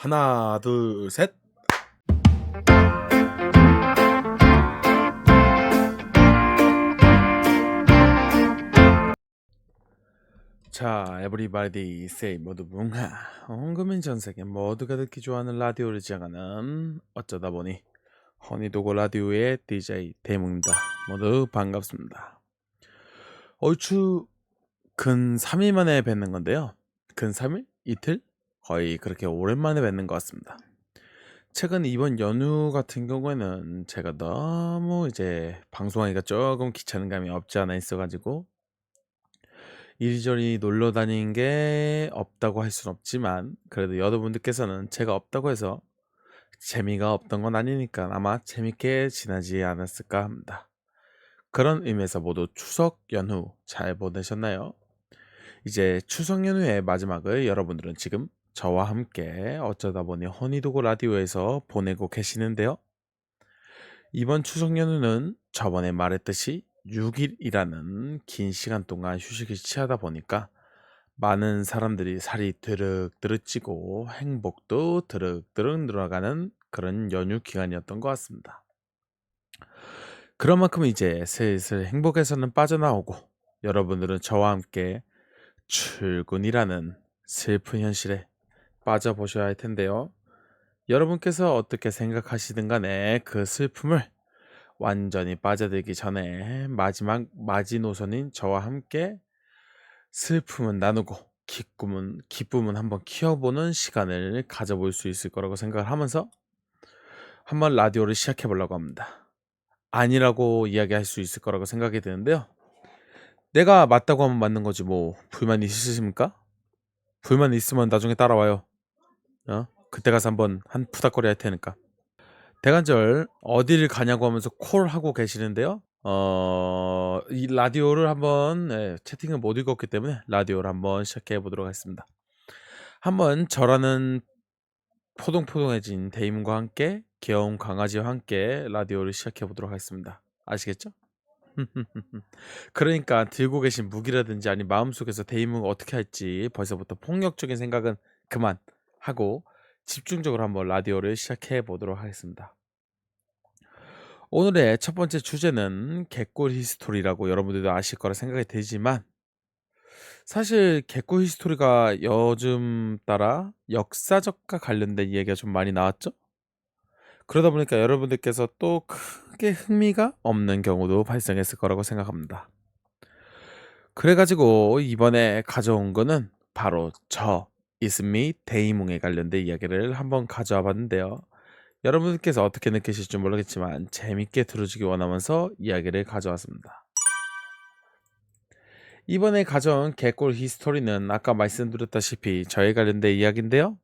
하나, 둘, 셋. 자, 에브리바디 세이 모두 뭉하. 온국민 전 세계 모두가 듣기 좋아하는 라디오를 지향하는 어쩌다 보니 허니도고 라디오의 DJ 대문입니다. 모두 반갑습니다. 얼추 근 3일 만에 뵙는 건데요. 근 3일? 이틀? 거의 그렇게 오랜만에 뵙는 것 같습니다. 최근 이번 연휴 같은 경우에는 제가 너무 이제 방송하기가 조금 귀찮은 감이 없지 않아 있어가지고 이리저리 놀러 다니는 게 없다고 할 순 없지만 그래도 여러분들께서는 제가 없다고 해서 재미가 없던 건 아니니까 아마 재밌게 지나지 않았을까 합니다. 그런 의미에서 모두 추석 연휴 잘 보내셨나요? 이제 추석 연휴의 마지막을 여러분들은 지금 저와 함께 어쩌다 보니 허니도고 라디오에서 보내고 계시는데요. 이번 추석 연휴는 저번에 말했듯이 6일이라는 긴 시간 동안 휴식을 취하다 보니까 많은 사람들이 살이 드륵드륵 찌고 행복도 드륵드륵 늘어가는 그런 연휴 기간이었던 것 같습니다. 그런 만큼 이제 슬슬 행복에서는 빠져나오고 여러분들은 저와 함께 출근이라는 슬픈 현실에 빠져보셔야 할 텐데요. 여러분께서 어떻게 생각하시든 간에 그 슬픔을 완전히 빠져들기 전에 마지막 마지노선인 저와 함께 슬픔은 나누고 기쁨은 한번 키워보는 시간을 가져볼 수 있을 거라고 생각을 하면서 한번 라디오를 시작해 보려고 합니다. 아니라고 이야기할 수 있을 거라고 생각이 드는데요. 내가 맞다고 하면 맞는 거지 뭐 불만 있으십니까? 불만 있으면 나중에 따라와요. 그때 가서 한번 한 푸닥거리 할 테니까. 대관절 어디를 가냐고 하면서 콜하고 계시는데요. 이 라디오를 한번 채팅을 못 읽었기 때문에 라디오를 한번 시작해 보도록 하겠습니다. 한번 저라는 포동포동해진 데임과 함께 귀여운 강아지와 함께 라디오를 시작해 보도록 하겠습니다. 아시겠죠? 그러니까 들고 계신 무기라든지 아니 마음속에서 데임을 어떻게 할지 벌써부터 폭력적인 생각은 그만하고 집중적으로 한번 라디오를 시작해 보도록 하겠습니다. 오늘의 첫 번째 주제는 개꿀 히스토리라고 여러분들도 아실 거라 생각이 들지만 사실 개꿀 히스토리가 요즘 따라 역사적과 관련된 이야기가 좀 많이 나왔죠? 그러다 보니까 여러분들께서 또 크게 흥미가 없는 경우도 발생했을 거라고 생각합니다. 그래가지고 이번에 가져온 거는 바로 저 이스미 데이몽에 관련된 이야기를 한번 가져와 봤는데요. 여러분들께서 어떻게 느끼실지 모르겠지만 재밌게 들어주기 원하면서 이야기를 가져왔습니다. 이번에 가져온 개꿀 히스토리는 아까 말씀드렸다시피 저에 관련된 이야기인데요.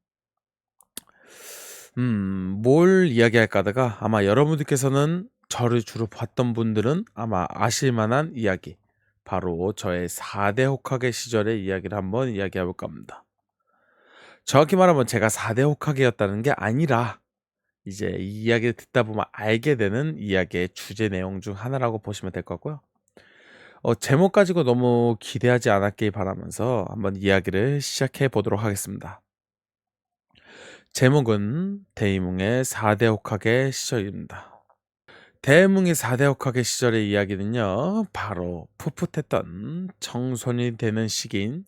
뭘 이야기할까 하다가 아마 여러분들께서는 저를 주로 봤던 분들은 아마 아실 만한 이야기, 바로 저의 4대 호카게 시절의 이야기를 한번 이야기해 볼까 합니다. 정확히 말하면 제가 4대 호카게였다는 게 아니라 이제 이 이야기를 듣다 보면 알게 되는 이야기의 주제 내용 중 하나라고 보시면 될 것 같고요. 제목 가지고 너무 기대하지 않았길 바라면서 한번 이야기를 시작해 보도록 하겠습니다. 제목은 대이몽의 4대 호카게 시절입니다. 대이몽의 4대 호카게 시절의 이야기는요, 바로 풋풋했던 청소년이 되는 시기인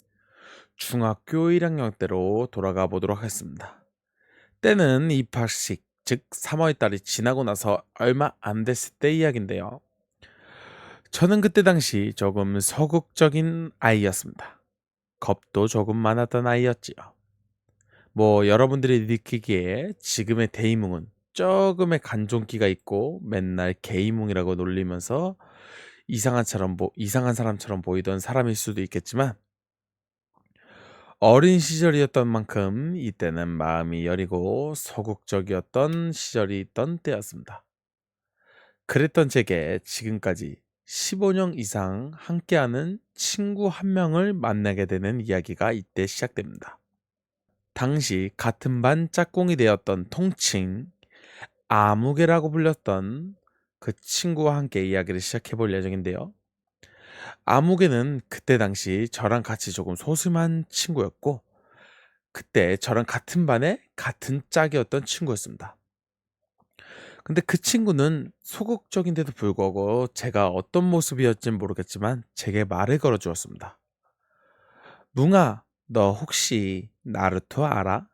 중학교 1학년 때로 돌아가 보도록 하겠습니다. 때는 입학식, 즉 3월 달이 지나고 나서 얼마 안 됐을 때 이야기인데요. 저는 그때 당시 조금 서극적인 아이였습니다. 겁도 조금 많았던 아이였지요. 뭐 여러분들이 느끼기에 지금의 데이몽은 조금의 간종기가 있고 맨날 게이몽이라고 놀리면서 이상한 사람처럼 보이던 사람일 수도 있겠지만 어린 시절이었던 만큼 이때는 마음이 여리고 소극적이었던 시절이 있던 때였습니다. 그랬던 제게 지금까지 15년 이상 함께하는 친구 한 명을 만나게 되는 이야기가 이때 시작됩니다. 당시 같은 반 짝꿍이 되었던 통칭 아무개라고 불렸던 그 친구와 함께 이야기를 시작해 볼 예정인데요. 아무개는 그때 당시 저랑 같이 조금 소심한 친구였고 그때 저랑 같은 반에 같은 짝이었던 친구였습니다. 근데 그 친구는 소극적인데도 불구하고 제가 어떤 모습이었진 모르겠지만 제게 말을 걸어 주었습니다. 뭉아, 너 혹시 나루토 알아?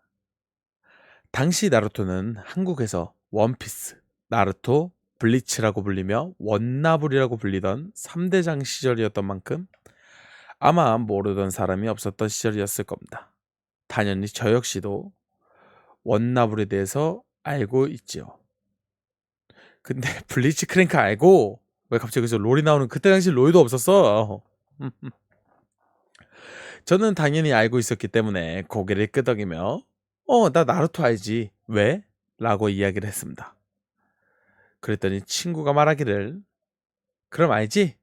당시 나루토는 한국에서 원피스, 나루토, 블리치라고 불리며 원나블이라고 불리던 3대장 시절이었던 만큼 아마 모르던 사람이 없었던 시절이었을 겁니다. 당연히 저 역시도 원나블에 대해서 알고 있지요. 근데 블리치 크랭크 알고 왜 갑자기 그래서 롤이 나오는, 그때 당시 롤도 없었어. 저는 당연히 알고 있었기 때문에 고개를 끄덕이며 나 나루토 알지. 왜? 라고 이야기를 했습니다. 그랬더니 친구가 말하기를, 그럼 알지?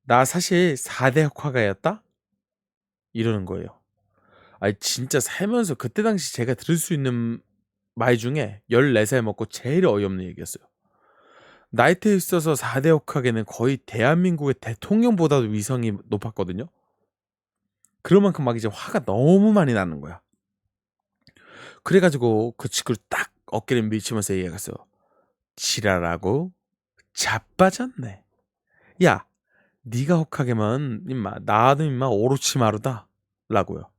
나 사실 4대 혁화가였다? 이러는 거예요. 아니 진짜 살면서 그때 당시 제가 들을 수 있는 말 중에 14살 먹고 제일 어이없는 얘기였어요. 나이트에 있어서 4대 혁화계는 거의 대한민국의 대통령보다도 위성이 높았거든요. 그런 만큼 막 이제 화가 너무 많이 나는 거야. 그래가지고 그 친구를 딱 어깨를 밀치면서 얘기했어요. 지랄하고 자빠졌네. 야, 네가 혹하게만 임마 나도 임마 오로치마루다 라고요.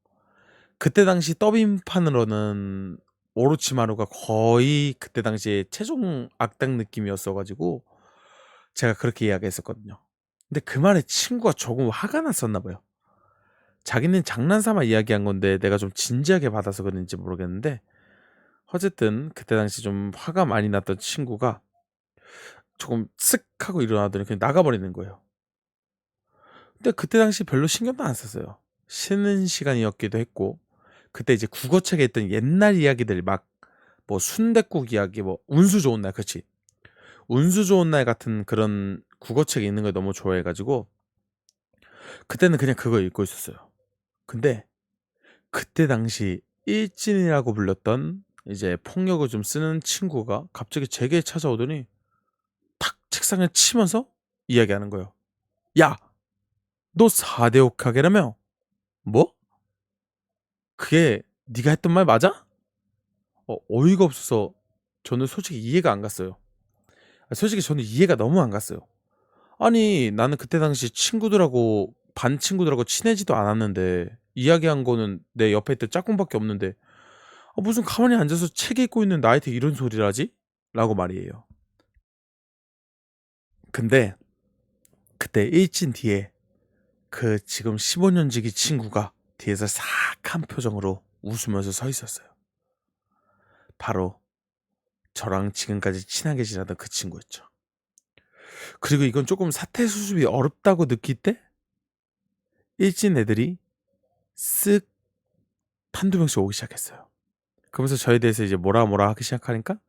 그때 당시 더빙판으로는 오로치마루가 거의 그때 당시에 최종 악당 느낌이었어가지고 제가 그렇게 이야기했었거든요. 근데 그 말에 친구가 조금 화가 났었나 봐요. 자기는 장난삼아 이야기한 건데 내가 좀 진지하게 받아서 그런지 모르겠는데 어쨌든 그때 당시 좀 화가 많이 났던 친구가 조금 쓱 하고 일어나더니 그냥 나가버리는 거예요. 근데 그때 당시 별로 신경도 안 썼어요. 쉬는 시간이었기도 했고 그때 이제 국어책에 있던 옛날 이야기들 막 뭐 순댓국 이야기, 뭐 운수 좋은 날, 그치? 운수 좋은 날 같은 그런 국어책이 있는 걸 너무 좋아해가지고 그때는 그냥 그거 읽고 있었어요. 근데 그때 당시 일진이라고 불렸던 이제 폭력을 좀 쓰는 친구가 갑자기 제게 찾아오더니 탁 책상을 치면서 이야기하는 거예요. 야, 너 4대 옥하게라며? 뭐? 그게 네가 했던 말 맞아? 어이가 없어서 저는 솔직히 이해가 안 갔어요. 솔직히 저는 이해가 너무 안 갔어요. 아니 나는 그때 당시 친구들하고 반 친구들하고 친해지도 않았는데 이야기한 거는 내 옆에 있던 짝꿍밖에 없는데 무슨 가만히 앉아서 책 읽고 있는 나한테 이런 소리를 하지? 라고 말이에요. 근데 그때 일진 뒤에 그 지금 15년 지기 친구가 뒤에서 사악한 표정으로 웃으면서 서 있었어요. 바로 저랑 지금까지 친하게 지내던 그 친구였죠. 그리고 이건 조금 사태 수습이 어렵다고 느낄 때 일진 애들이 쓱 한두 명씩 오기 시작했어요. 그러면서 저에 대해서 이제 뭐라 뭐라 하기 시작하니까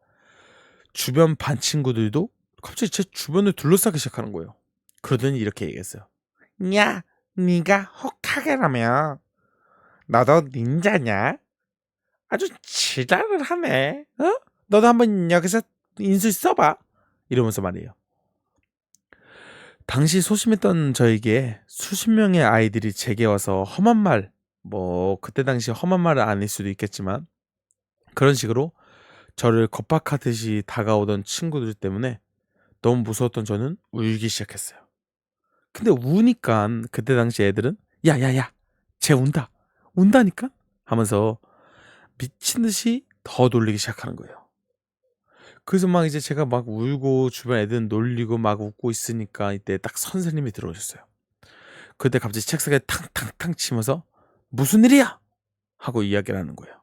주변 반 친구들도 갑자기 제 주변을 둘러싸기 시작하는 거예요. 그러더니 이렇게 얘기했어요. 야, 네가 호카게라며? 너도 닌자냐? 아주 지랄을 하네. 어? 너도 한번 여기서 인술 써봐. 이러면서 말이에요. 당시 소심했던 저에게 수십 명의 아이들이 제게 와서 험한 말, 뭐 그때 당시 험한 말은 아닐 수도 있겠지만 그런 식으로 저를 겁박하듯이 다가오던 친구들 때문에 너무 무서웠던 저는 울기 시작했어요. 근데 우니까 그때 당시 애들은 야야야 쟤 운다 운다니까 하면서 미친 듯이 더 놀리기 시작하는 거예요. 그래서 막 이제 제가 막 울고 주변 애들은 놀리고 막 웃고 있으니까 이때 딱 선생님이 들어오셨어요. 그때 갑자기 책상에 탕탕탕 치면서 무슨 일이야? 하고 이야기를 하는 거예요.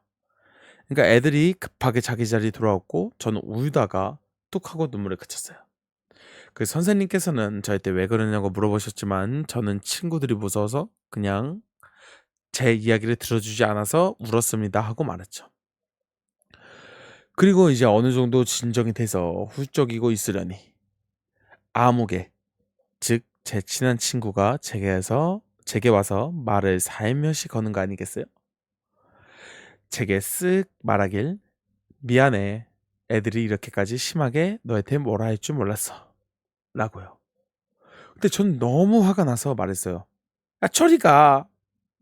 그러니까 애들이 급하게 자기 자리 돌아왔고 저는 울다가 뚝 하고 눈물을 그쳤어요. 그 선생님께서는 저한테 왜 그러냐고 물어보셨지만 저는 친구들이 무서워서 그냥 제 이야기를 들어주지 않아서 울었습니다 하고 말했죠. 그리고 이제 어느 정도 진정이 돼서 훌쩍이고 있으려니 아무개, 즉 제 친한 친구가 제게 와서 말을 살며시 거는 거 아니겠어요? 제게 쓱 말하길, 미안해, 애들이 이렇게까지 심하게 너한테 뭐라 할 줄 몰랐어 라고요. 근데 전 너무 화가 나서 말했어요. 야 저리 가,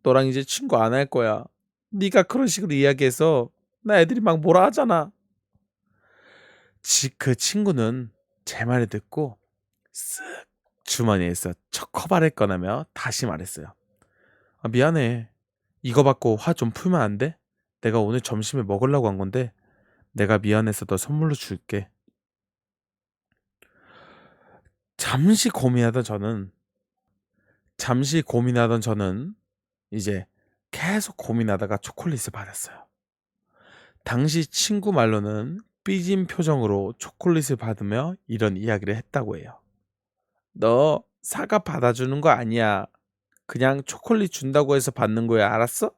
너랑 이제 친구 안 할 거야. 네가 그런 식으로 이야기해서 나 애들이 막 뭐라 하잖아. 그 친구는 제 말을 듣고 쓱 주머니에서 초코바를 꺼내며 다시 말했어요. 아, 미안해. 이거 받고 화 좀 풀면 안 돼? 내가 오늘 점심에 먹으려고 한 건데 내가 미안해서 너 선물로 줄게. 잠시 고민하던 저는 잠시 고민하던 저는 이제 계속 고민하다가 초콜릿을 받았어요. 당시 친구 말로는 삐진 표정으로 초콜릿을 받으며 이런 이야기를 했다고 해요. 너 사과 받아주는 거 아니야. 그냥 초콜릿 준다고 해서 받는 거야. 알았어?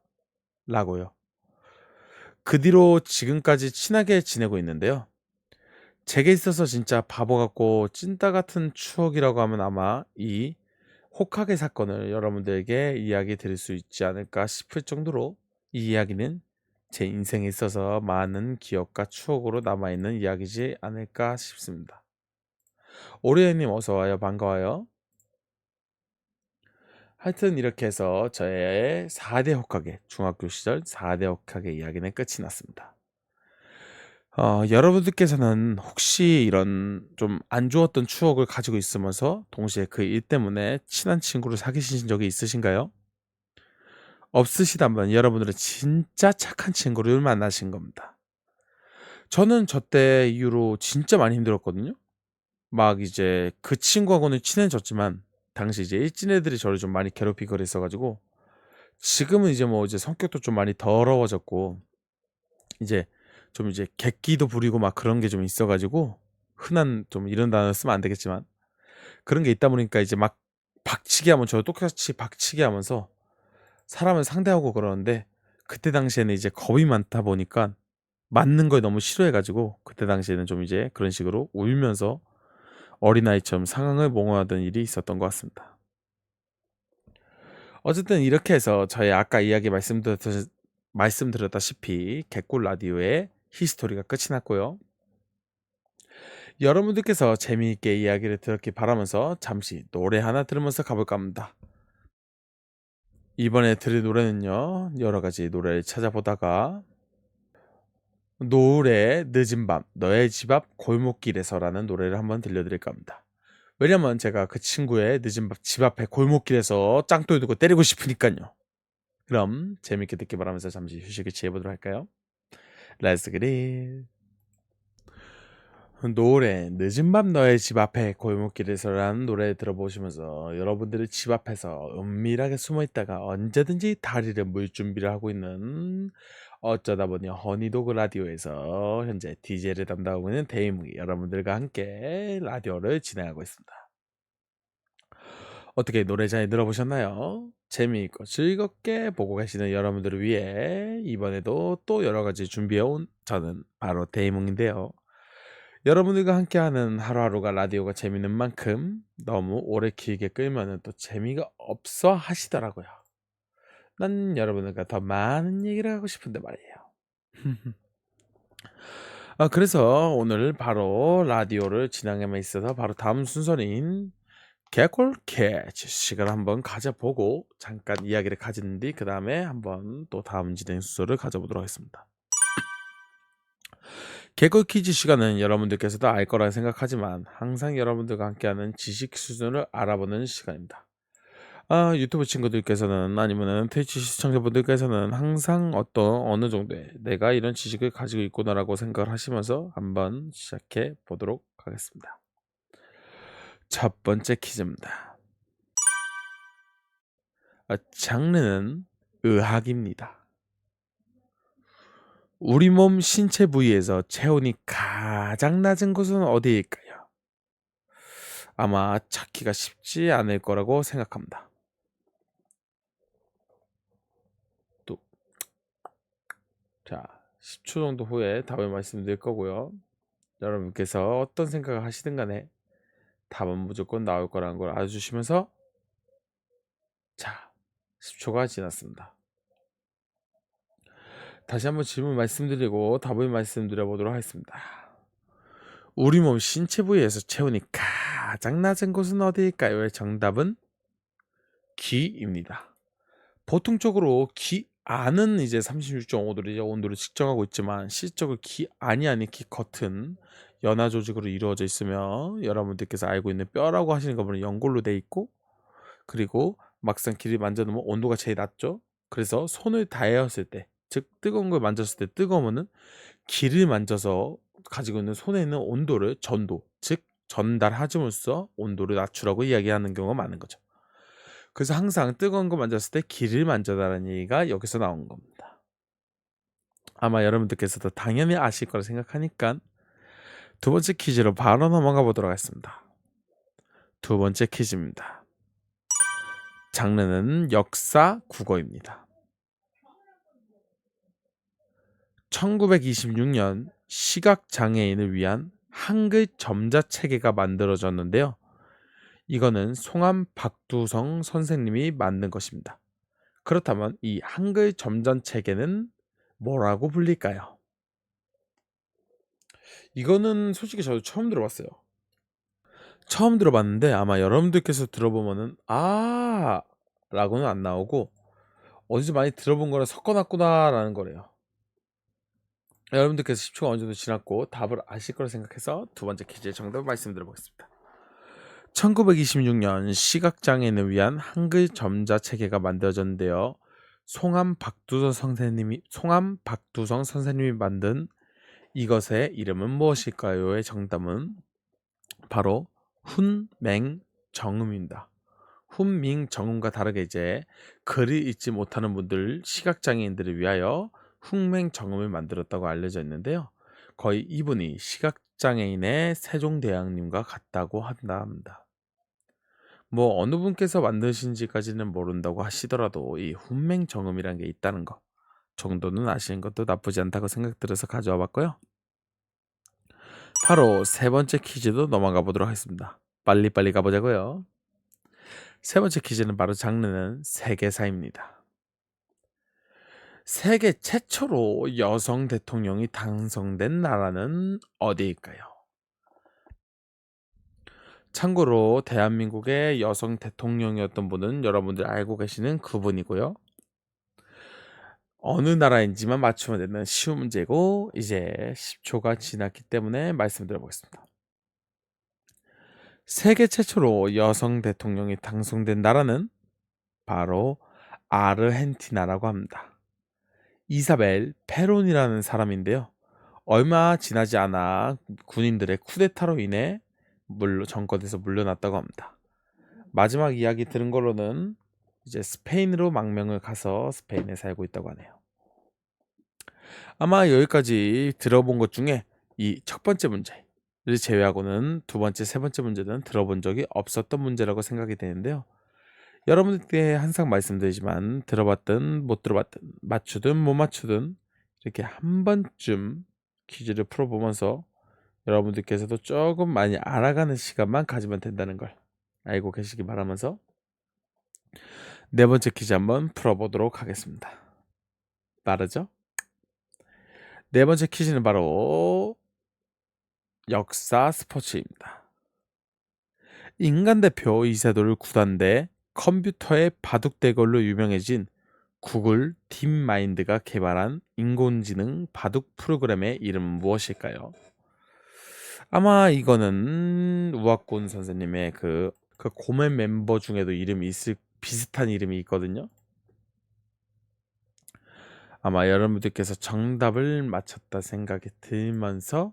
라고요. 그 뒤로 지금까지 친하게 지내고 있는데요. 제게 있어서 진짜 바보 같고 찐따 같은 추억이라고 하면 아마 이 호카게 사건을 여러분들에게 이야기 드릴 수 있지 않을까 싶을 정도로 이 이야기는 제 인생에 있어서 많은 기억과 추억으로 남아있는 이야기지 않을까 싶습니다. 오리엔님 어서와요. 반가워요. 하여튼 이렇게 해서 저의 4대 호카게 중학교 시절 4대 호카게 이야기는 끝이 났습니다. 여러분들께서는 혹시 이런 좀 안 좋았던 추억을 가지고 있으면서 동시에 그 일 때문에 친한 친구를 사귀신 적이 있으신가요? 없으시다면 여러분들은 진짜 착한 친구를 만나신 겁니다. 저는 저 때 이후로 진짜 많이 힘들었거든요. 막 이제 그 친구하고는 친해졌지만 당시 이제 일진 애들이 저를 좀 많이 괴롭히고 그랬어 가지고 지금은 이제 뭐 이제 성격도 좀 많이 더러워졌고 이제 좀 이제 객기도 부리고 막 그런 게 좀 있어 가지고 흔한 좀 이런 단어 쓰면 안 되겠지만 그런 게 있다 보니까 이제 막 박치기 하면 저도 똑같이 박치기 하면서 사람을 상대하고 그러는데 그때 당시에는 이제 겁이 많다 보니까 맞는 걸 너무 싫어해 가지고 그때 당시에는 좀 이제 그런 식으로 울면서 어린아이처럼 상황을 몽호하던 일이 있었던 것 같습니다. 어쨌든 이렇게 해서 저희 아까 이야기 말씀드렸다시피 개꿀 라디오의 히스토리가 끝이 났고요. 여러분들께서 재미있게 이야기를 들었길 바라면서 잠시 노래 하나 들으면서 가볼까 합니다. 이번에 들을 노래는요. 여러 가지 노래를 찾아보다가 노을의 늦은 밤 너의 집 앞 골목길에서라는 노래를 한번 들려드릴까 합니다. 왜냐면 제가 그 친구의 늦은 밤 집 앞에 골목길에서 짱돌 두고 때리고 싶으니까요. 그럼 재밌게 듣기 바라면서 잠시 휴식을 취해보도록 할까요? Let's get it. 노래 늦은 밤 너의 집 앞에 골목길에서라는 노래 들어보시면서 여러분들의 집 앞에서 은밀하게 숨어있다가 언제든지 다리를 물 준비를 하고 있는 어쩌다 보니 허니도그 라디오에서 현재 DJ를 담당하고 있는 데이묵이 여러분들과 함께 라디오를 진행하고 있습니다. 어떻게 노래 잘 들어보셨나요? 재미있고 즐겁게 보고 계시는 여러분들을 위해 이번에도 또 여러 가지 준비해온 저는 바로 데이몽인데요. 여러분들과 함께하는 하루하루가 라디오가 재밌는 만큼 너무 오래 길게 끌면은 또 재미가 없어 하시더라고요. 난 여러분들과 더 많은 얘기를 하고 싶은데 말이에요. 그래서 오늘 바로 라디오를 진행함에 있어서 바로 다음 순서인 개콜 캐치 시간을 한번 가져보고 잠깐 이야기를 가진 뒤 그 다음에 한번 또 다음 진행 순서를 가져보도록 하겠습니다. 개꿀 퀴즈 시간은 여러분들께서도 알 거라 생각하지만 항상 여러분들과 함께하는 지식 수준을 알아보는 시간입니다. 유튜브 친구들께서는 아니면은 트위치 시청자분들께서는 항상 어느 정도의 내가 이런 지식을 가지고 있구나라고 생각을 하시면서 한번 시작해 보도록 하겠습니다. 첫 번째 퀴즈입니다. 장르는 의학입니다. 우리 몸 신체 부위에서 체온이 가장 낮은 곳은 어디일까요? 아마 찾기가 쉽지 않을 거라고 생각합니다. 또, 자, 10초 정도 후에 답을 말씀드릴 거고요. 여러분께서 어떤 생각을 하시든 간에 답은 무조건 나올 거라는 걸 알아주시면서 자, 10초가 지났습니다. 다시 한번 질문 말씀드리고 답을 말씀드려 보도록 하겠습니다. 우리 몸 신체 부위에서 체온이 가장 낮은 곳은 어디일까요? 정답은 귀입니다. 보통적으로 귀 안은 이제 36.5도로 이제 온도를 측정하고 있지만 실적으로 안이 아닌 겉은 연화 조직으로 이루어져 있으며 여러분들께서 알고 있는 뼈라고 하시는 거 보면 연골로 돼 있고 그리고 막상 길이 만져놓으면 온도가 제일 낮죠. 그래서 손을 닿았을 때, 즉 뜨거운 걸 만졌을 때 뜨거우면은 길을 만져서 가지고 있는 손에 있는 온도를 전도, 즉 전달하줌으로써 온도를 낮추라고 이야기하는 경우가 많은 거죠. 그래서 항상 뜨거운 거 만졌을 때 길을 만져달라는 얘기가 여기서 나온 겁니다. 아마 여러분들께서도 당연히 아실 거라 생각하니까 두 번째 퀴즈로 바로 넘어가 보도록 하겠습니다. 두 번째 퀴즈입니다. 장르는 역사 국어입니다. 1926년 시각장애인을 위한 한글 점자 체계가 만들어졌는데요. 이거는 송암 박두성 선생님이 만든 것입니다. 그렇다면 이 한글 점자 체계는 뭐라고 불릴까요? 이거는 솔직히 저도 처음 들어봤어요. 처음 들어봤는데 아마 여러분들께서 들어보면은 라고는 안 나오고 어디서 많이 들어본 거랑 섞어놨구나라는 거래요. 여러분들께서 10초가 어느 정도 지났고 답을 아실 거라 생각해서 두 번째 퀴즈의 정답을 말씀드려 보겠습니다. 1926년 시각장애인을 위한 한글 점자 체계가 만들어졌는데요. 송암 박두성 선생님이 만든 이것의 이름은 무엇일까요?의 정답은 바로 훈맹정음입니다. 훈민정음과 다르게 이제 글을 읽지 못하는 분들 시각장애인들을 위하여 훈맹정음을 만들었다고 알려져 있는데요. 거의 이분이 시각장애인의 세종대왕님과 같다고 한다 합니다. 뭐 어느 분께서 만드신지까지는 모른다고 하시더라도 이 훈맹정음이라는 게 있다는 거 정도는 아시는 것도 나쁘지 않다고 생각 들어서 가져와 봤고요. 바로 세 번째 퀴즈도 넘어가 보도록 하겠습니다. 빨리빨리 가보자고요. 세 번째 퀴즈는 바로 장르는 세계사입니다. 세계 최초로 여성 대통령이 당선된 나라는 어디일까요? 참고로 대한민국의 여성 대통령이었던 분은 여러분들 알고 계시는 그분이고요. 어느 나라인지만 맞추면 되는 쉬운 문제고 이제 10초가 지났기 때문에 말씀드려 보겠습니다. 세계 최초로 여성 대통령이 당선된 나라는 바로 아르헨티나라고 합니다. 이사벨 페론이라는 사람인데요. 얼마 지나지 않아 군인들의 쿠데타로 인해 정권에서 물러났다고 합니다. 마지막 이야기 들은 걸로는 이제 스페인으로 망명을 가서 스페인에 살고 있다고 하네요. 아마 여기까지 들어본 것 중에 이 첫 번째 문제를 제외하고는 두 번째, 세 번째 문제는 들어본 적이 없었던 문제라고 생각이 되는데요. 여러분들께 항상 말씀드리지만 들어봤든 못 들어봤든 맞추든 못 맞추든 이렇게 한 번쯤 퀴즈를 풀어보면서 여러분들께서도 조금 많이 알아가는 시간만 가지면 된다는 걸 알고 계시기 바라면서 네 번째 퀴즈 한번 풀어보도록 하겠습니다. 빠르죠? 네 번째 퀴즈는 바로 역사 스포츠입니다. 인간 대표 이세돌 구단대 컴퓨터의 바둑 대결로 유명해진 구글 딥마인드가 개발한 인공지능 바둑 프로그램의 이름은 무엇일까요? 아마 이거는 우학곤 선생님의 그 고멘 멤버 중에도 비슷한 이름이 있거든요. 아마 여러분들께서 정답을 맞췄다 생각이 들면서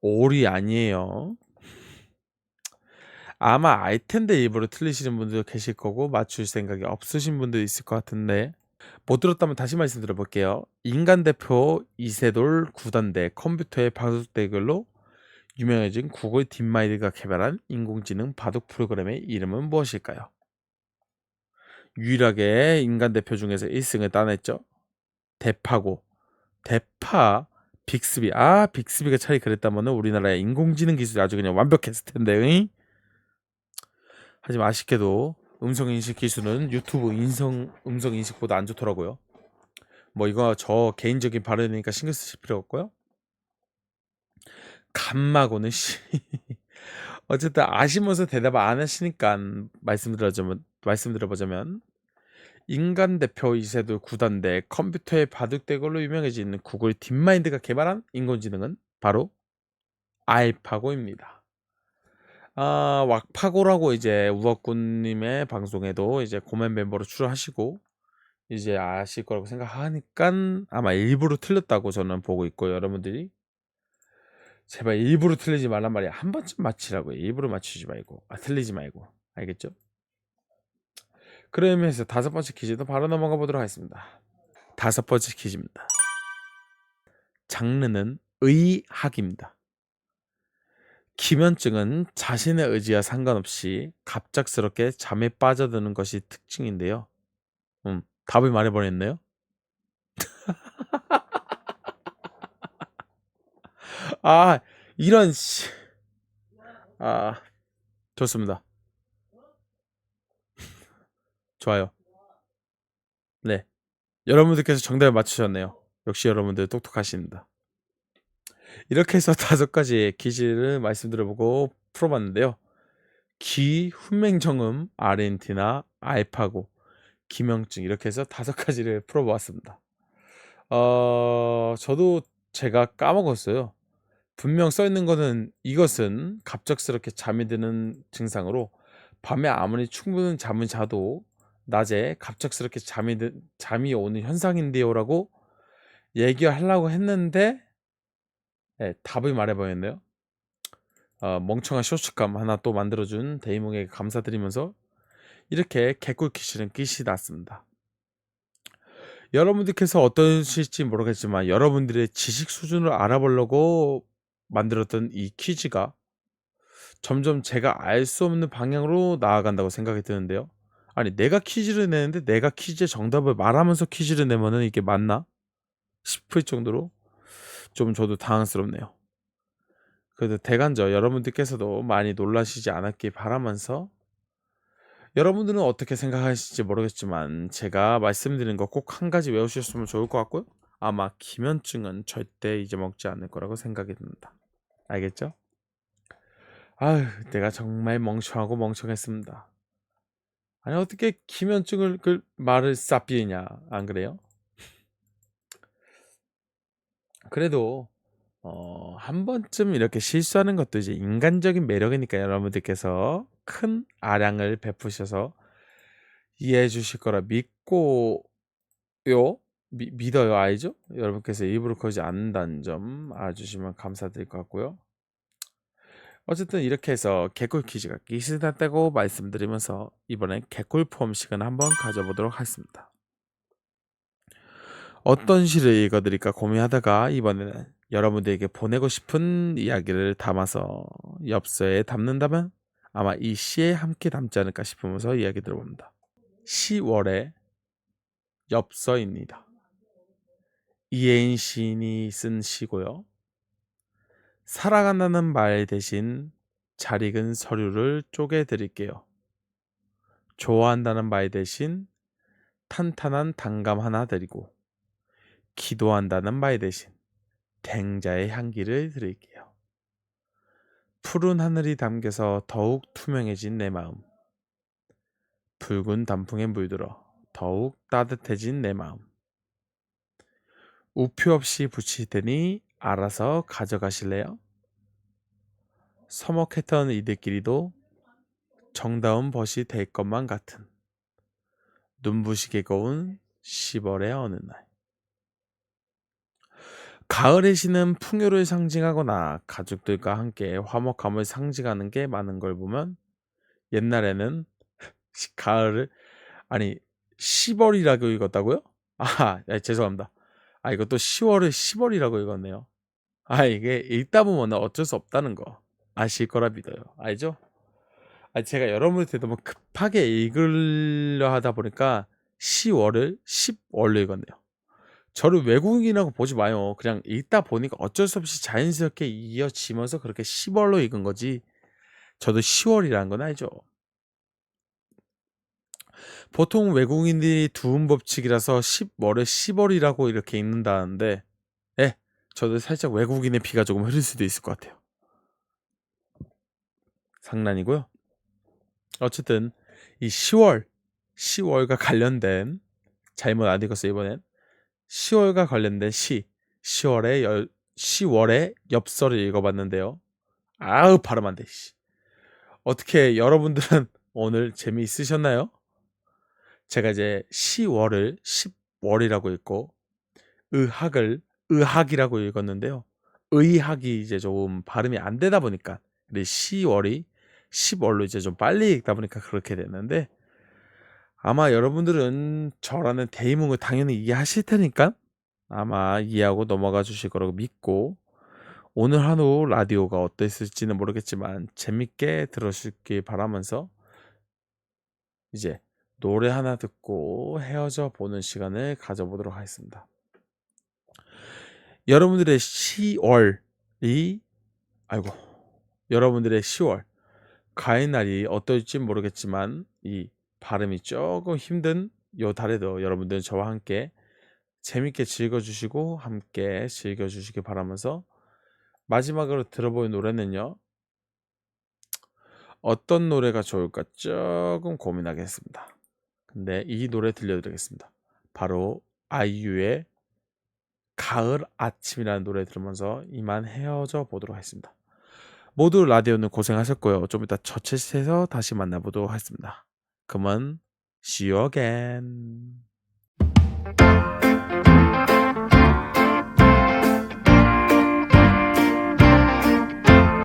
올이 아니에요. 아마 알 텐데 일부러 틀리시는 분들도 계실 거고 맞출 생각이 없으신 분도 있을 것 같은데 못 들었다면 다시 말씀드려 볼게요. 인간 대표 이세돌 구단대 컴퓨터의 바둑 대결로 유명해진 구글 딥마인드가 개발한 인공지능 바둑 프로그램의 이름은 무엇일까요? 유일하게 인간 대표 중에서 1승을 따냈죠. 대파고 빅스비. 빅스비가 차라리 그랬다면 우리나라의 인공지능 기술이 아주 그냥 완벽했을 텐데. 응? 하지만 아쉽게도 음성인식 기술은 유튜브 음성인식보다 안 좋더라고요. 뭐 이거 저 개인적인 발언이니까 신경 쓰실 필요 없고요. 감마고는 어쨌든 아시면서 대답 안 하시니까 말씀드려보자면 인간 대표 이세돌 9단대 컴퓨터의 바둑대걸로 유명해진 구글 딥마인드가 개발한 인공지능은 바로 알파고입니다. 왁파고라고 이제 우억군님의 방송에도 이제 고멘 멤버로 출연하시고 이제 아실 거라고 생각하니까 아마 일부러 틀렸다고 저는 보고 있고, 여러분들이 제발 일부러 틀리지 말란 말이야. 한 번쯤 맞히라고요. 일부러 맞추지 말고, 틀리지 말고. 알겠죠? 그런 의미에서 다섯 번째 퀴즈도 바로 넘어가 보도록 하겠습니다. 다섯 번째 퀴즈입니다. 장르는 의학입니다. 기면증은 자신의 의지와 상관없이 갑작스럽게 잠에 빠져드는 것이 특징인데요. 답을 말해버렸네요. 아, 이런 씨. 좋습니다. 좋아요. 네. 여러분들께서 정답을 맞추셨네요. 역시 여러분들 똑똑하십니다. 이렇게 해서 다섯 가지 퀴즈를 말씀드려보고 풀어봤는데요. 기, 훈맹정음, 아르헨티나, 알파고, 기명증, 이렇게 해서 다섯 가지를 풀어보았습니다. 저도 제가 까먹었어요. 분명 써있는 거는 이것은 갑작스럽게 잠이 드는 증상으로 밤에 아무리 충분한 잠을 자도 낮에 갑작스럽게 잠이 오는 현상인데요 라고 얘기하려고 했는데, 네, 답을 말해버렸네요. 멍청한 쇼츠감 하나 또 만들어준 데이몽에게 감사드리면서 이렇게 개꿀 퀴즈는 끝이 났습니다. 여러분들께서 어떠실지 모르겠지만 여러분들의 지식 수준을 알아보려고 만들었던 이 퀴즈가 점점 제가 알 수 없는 방향으로 나아간다고 생각이 드는데요. 아니, 내가 퀴즈를 내는데 내가 퀴즈의 정답을 말하면서 퀴즈를 내면은 이게 맞나 싶을 정도로 좀 저도 당황스럽네요. 그래도 대간저 여러분들께서도 많이 놀라시지 않았길 바라면서, 여러분들은 어떻게 생각하실지 모르겠지만 제가 말씀드린 거 꼭 한 가지 외우셨으면 좋을 것 같고요. 아마 기면증은 절대 잊어먹지 않을 거라고 생각이 듭니다. 알겠죠? 아휴, 내가 정말 멍청하고 멍청했습니다. 아니, 어떻게 기면증을 그 말을 쌉비냐, 안 그래요? 그래도 한 번쯤 이렇게 실수하는 것도 이제 인간적인 매력이니까 여러분들께서 큰 아량을 베푸셔서 이해해 주실 거라 믿고요. 믿어요. 알죠? 여러분께서 일부러 그러지 않는다는 점 알아주시면 감사드릴 것 같고요. 어쨌든 이렇게 해서 개꿀 퀴즈가 끝이 났다고 말씀드리면서 이번엔 개꿀 포함 시간 한번 가져보도록 하겠습니다. 어떤 시를 읽어드릴까 고민하다가 이번에는 여러분들에게 보내고 싶은 이야기를 담아서 엽서에 담는다면 아마 이 시에 함께 담지 않을까 싶으면서 이야기 들어봅니다. 10월의 엽서입니다. 이혜인 시인이 쓴 시고요. 살아간다는 말 대신 잘 익은 서류를 쪼개 드릴게요. 좋아한다는 말 대신 탄탄한 단감 하나 드리고, 기도한다는 말 대신 댕자의 향기를 드릴게요. 푸른 하늘이 담겨서 더욱 투명해진 내 마음, 붉은 단풍에 물들어 더욱 따뜻해진 내 마음, 우표 없이 붙일 테니 알아서 가져가실래요? 서먹했던 이들끼리도 정다운 벗이 될 것만 같은 눈부시게 고운 10월의 어느 날, 가을의 시는 풍요를 상징하거나 가족들과 함께 화목함을 상징하는 게 많은 걸 보면 옛날에는 가을을, 아니 10월이라고 읽었다고요? 죄송합니다. 이것도 10월을 10월이라고 읽었네요. 이게 읽다 보면 어쩔 수 없다는 거 아실 거라 믿어요. 알죠? 제가 여러분한테 너무 급하게 읽으려 하다 보니까 10월을 10월로 읽었네요. 저를 외국인이라고 보지 마요. 그냥 읽다 보니까 어쩔 수 없이 자연스럽게 이어지면서 그렇게 10월로 읽은 거지. 저도 10월이라는 건 알죠. 보통 외국인들이 두음 법칙이라서 10월에 10월이라고 이렇게 읽는다는데, 저도 살짝 외국인의 피가 조금 흐를 수도 있을 것 같아요. 장난이고요. 어쨌든 이 10월 10월과 관련된 잘못 안 읽었어요 이번엔. 10월과 관련된 10월의 엽서를 읽어봤는데요. 아우 발음 안 돼. 어떻게 여러분들은 오늘 재미있으셨나요? 제가 이제 10월을 10월이라고 읽고 의학이라고 읽었는데요. 의학이 이제 조금 발음이 안 되다 보니까 10월이 10월로 이제 좀 빨리 읽다 보니까 그렇게 됐는데, 아마 여러분들은 저라는 대의문을 당연히 이해하실 테니까 아마 이해하고 넘어가 주실 거라고 믿고, 오늘 하루 라디오가 어땠을지는 모르겠지만 재밌게 들으시길 바라면서 이제 노래 하나 듣고 헤어져 보는 시간을 가져보도록 하겠습니다. 여러분들의 10월이 여러분들의 10월 가을 날이 어떨지 모르겠지만 이 발음이 조금 힘든 요 달에도 여러분들은 저와 함께 재밌게 즐겨주시고 함께 즐겨주시기 바라면서, 마지막으로 들어볼 노래는요, 어떤 노래가 좋을까 조금 고민하겠습니다. 근데 이 노래 들려드리겠습니다. 바로 아이유의 가을 아침이라는 노래 들으면서 이만 헤어져 보도록 하겠습니다. 모두 라디오는 고생하셨고요. 좀 이따 저챗에서 다시 만나보도록 하겠습니다. 그러면 see you again.